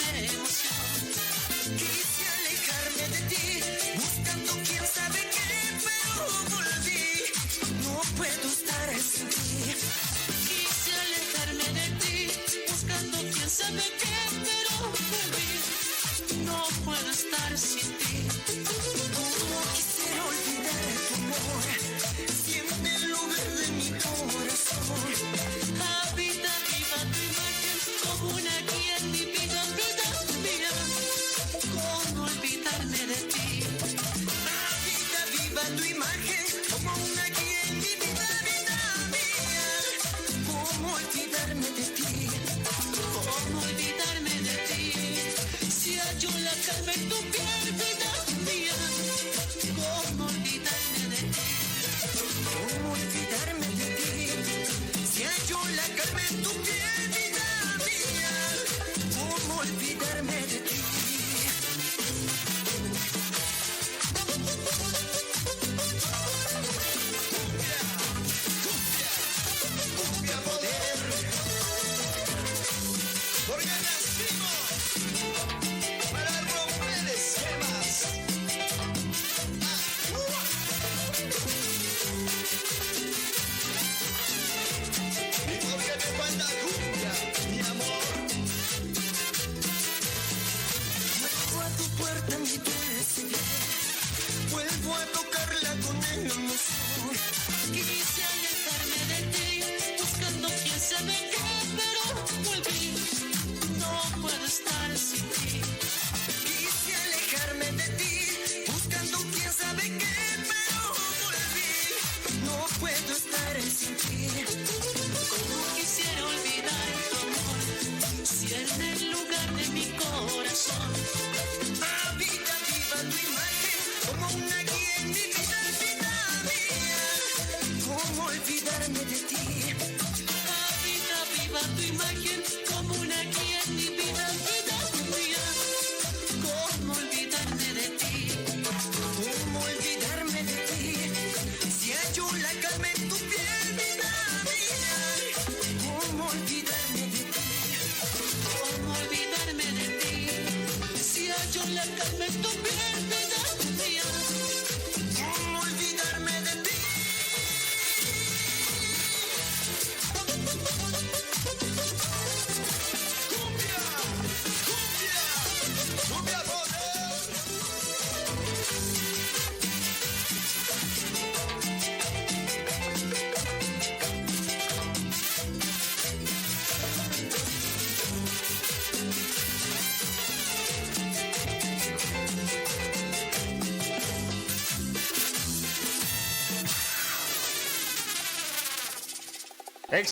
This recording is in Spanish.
enorme emoción. Quise alejarme de ti, buscando quién sabe qué, pero volví. No puedo estar sin ti. Quise alejarme de ti, buscando quién sabe qué, pero volví. No puedo estar sin ti. Como quisiera olvidar tu amor, siempre en lugar de mi corazón. Habita viva tu imagen como una guía en mi vida, vida mía. ¿Cómo olvidarme de ti? Habita viva tu imagen como una guía en mi vida, vida mía. ¿Cómo olvidarme de ti? ¿Cómo olvidarme de ti? Si hallo la calma en tu piel, vida mía. ¿Cómo olvidarme de ti? ¿Cómo olvidarme de ti? Si hallo la calma en tu piel, vida mía. ¿Cómo olvidarme de ti? Cumbia poder, porque nacimos para romper esquemas. Y porque me falta cumbia, mi amor. Vuelvo a tu puerta, mi dulce bien. Vuelvo a tocarla con emoción. Quise alejarme de ti, buscando quién sabe qué, pero volví. No puedo estar sin ti. Quise alejarme de ti, buscando quién sabe qué, pero volví. No puedo estar sin ti. Como quisiera olvidar tu amor, si en el lugar de mi corazón. Habita viva tu imagen como una guía en mi vida, vida mía. ¿Cómo olvidarme de ti? Habita viva tu imagen